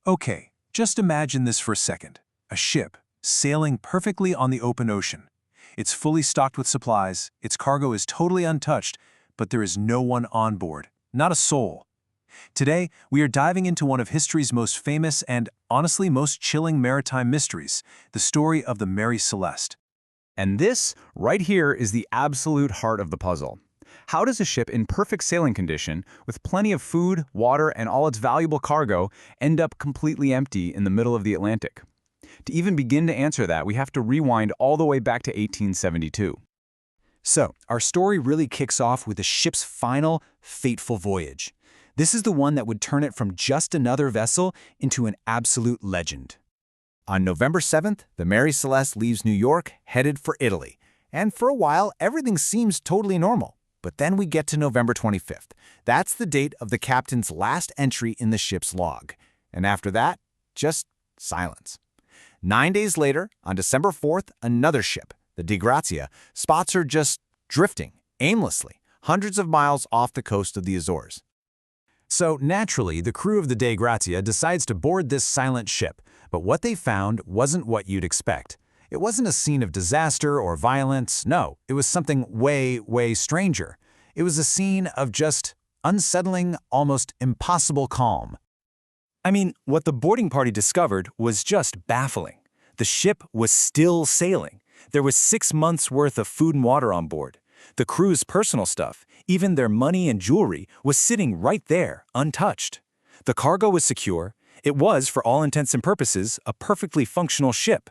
Okay, just imagine this for a second. A ship, sailing perfectly on the open ocean. It's fully stocked with supplies, its cargo is totally untouched, but there is no one on board, not a soul. Today, we are diving into one of history's most famous and, honestly, most chilling maritime mysteries, the story of the Mary Celeste. And this, right here, is the absolute heart of the puzzle. How does a ship in perfect sailing condition, with plenty of food, water, and all its valuable cargo, end up completely empty in the middle of the Atlantic? To even begin to answer that, we have to rewind all the way back to 1872. So, our story really kicks off with the ship's final, fateful voyage. This is the one that would turn it from just another vessel into an absolute legend. On November 7th, the Mary Celeste leaves New York, headed for Italy. And for a while, everything seems totally normal. But then we get to November 25th. That's the date of the captain's last entry in the ship's log. And after that, just silence. 9 days later, on December 4th, another ship, the Dei Gratia, spots her just drifting, aimlessly, hundreds of miles off the coast of the Azores. So naturally, the crew of the Dei Gratia decides to board this silent ship, but what they found wasn't what you'd expect. It wasn't a scene of disaster or violence, no, it was something way, way stranger. It was a scene of just unsettling, almost impossible calm. I mean, what the boarding party discovered was just baffling. The ship was still sailing. There was 6 months' worth of food and water on board. The crew's personal stuff, even their money and jewelry, was sitting right there, untouched. The cargo was secure. It was, for all intents and purposes, a perfectly functional ship.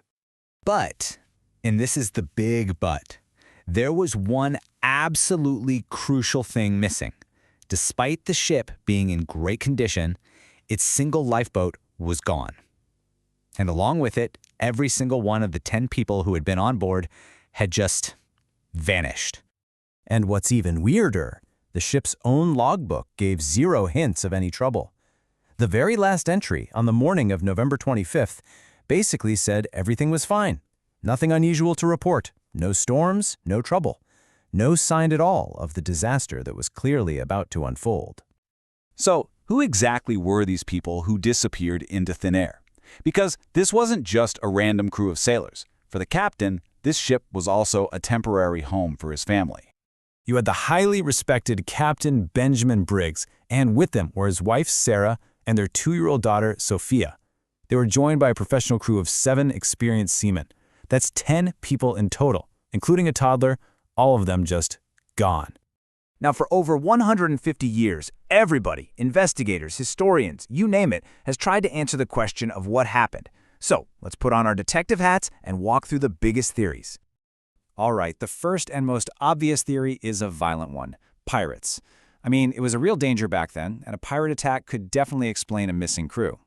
But, and this is the big but, there was one absolutely crucial thing missing. Despite the ship being in great condition, its single lifeboat was gone. And along with it, every single one of the 10 people who had been on board had just vanished. And what's even weirder, the ship's own logbook gave 0 hints of any trouble. The very last entry, on the morning of November 25th, basically said everything was fine. Nothing unusual to report. No storms, no trouble. No sign at all of the disaster that was clearly about to unfold. So, who exactly were these people who disappeared into thin air? Because this wasn't just a random crew of sailors. For the captain, this ship was also a temporary home for his family. You had the highly respected Captain Benjamin Briggs, and with them were his wife Sarah and their 2-year-old daughter Sophia. They were joined by a professional crew of 7 experienced seamen. That's 10 people in total, including a toddler, all of them just gone. Now, for over 150 years, everybody, investigators, historians, you name it, has tried to answer the question of what happened. So, let's put on our detective hats and walk through the biggest theories. All right, the first and most obvious theory is a violent one: pirates. I mean, it was a real danger back then, and a pirate attack could definitely explain a missing crew.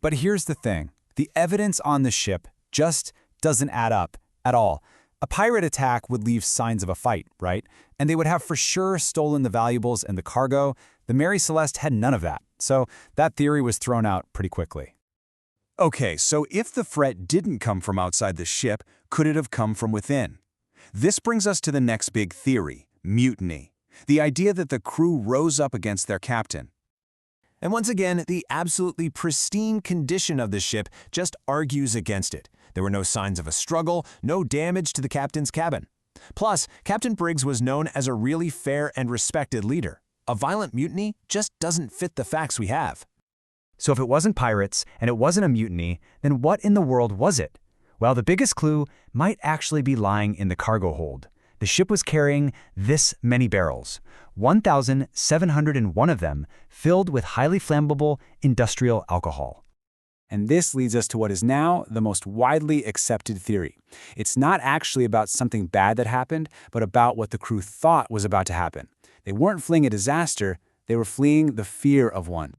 But here's the thing. The evidence on the ship just doesn't add up at all. A pirate attack would leave signs of a fight, right? And they would have for sure stolen the valuables and the cargo. The Mary Celeste had none of that, so that theory was thrown out pretty quickly. Okay, so if the threat didn't come from outside the ship, could it have come from within? This brings us to the next big theory: mutiny. The idea that the crew rose up against their captain. And once again, the absolutely pristine condition of the ship just argues against it. There were no signs of a struggle, no damage to the captain's cabin. Plus, Captain Briggs was known as a really fair and respected leader. A violent mutiny just doesn't fit the facts we have. So if it wasn't pirates and it wasn't a mutiny, then what in the world was it? Well, the biggest clue might actually be lying in the cargo hold. The ship was carrying this many barrels, 1,701 of them filled with highly flammable industrial alcohol. And this leads us to what is now the most widely accepted theory. It's not actually about something bad that happened, but about what the crew thought was about to happen. They weren't fleeing a disaster, they were fleeing the fear of one.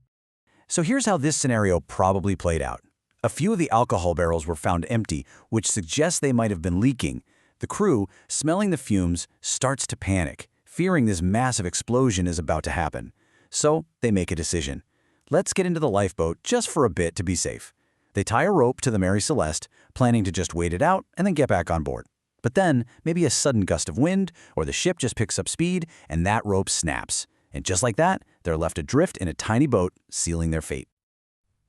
So here's how this scenario probably played out. A few of the alcohol barrels were found empty, which suggests they might have been leaking. The crew, smelling the fumes, starts to panic, fearing this massive explosion is about to happen. So they make a decision. Let's get into the lifeboat just for a bit to be safe. They tie a rope to the Mary Celeste, planning to just wait it out and then get back on board. But then, maybe a sudden gust of wind, or the ship just picks up speed, and that rope snaps. And just like that, they're left adrift in a tiny boat, sealing their fate.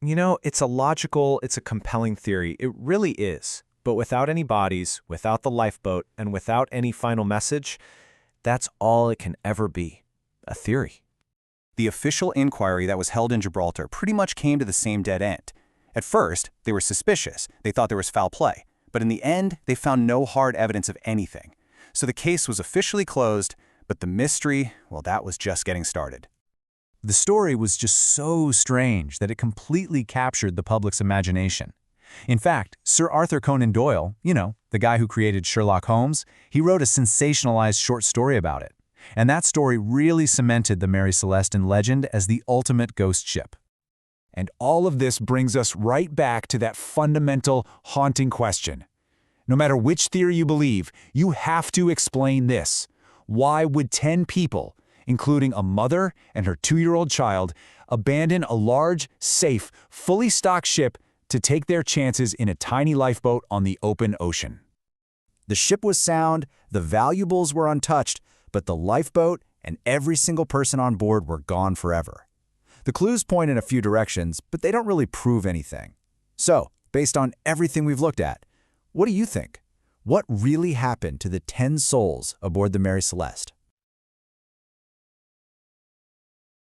You know, it's a compelling theory. It really is. But without any bodies, without the lifeboat, and without any final message, that's all it can ever be. A theory. The official inquiry that was held in Gibraltar pretty much came to the same dead end. At first, they were suspicious. They thought there was foul play. But in the end, they found no hard evidence of anything. So the case was officially closed, but the mystery, well, that was just getting started. The story was just so strange that it completely captured the public's imagination. In fact, Sir Arthur Conan Doyle, the guy who created Sherlock Holmes, he wrote a sensationalized short story about it. And that story really cemented the Mary Celeste legend as the ultimate ghost ship. And all of this brings us right back to that fundamental, haunting question. No matter which theory you believe, you have to explain this. Why would 10 people, including a mother and her 2-year-old child, abandon a large, safe, fully stocked ship to take their chances in a tiny lifeboat on the open ocean? The ship was sound, the valuables were untouched, but the lifeboat and every single person on board were gone forever. The clues point in a few directions, but they don't really prove anything. So, based on everything we've looked at, what do you think? What really happened to the 10 souls aboard the Mary Celeste?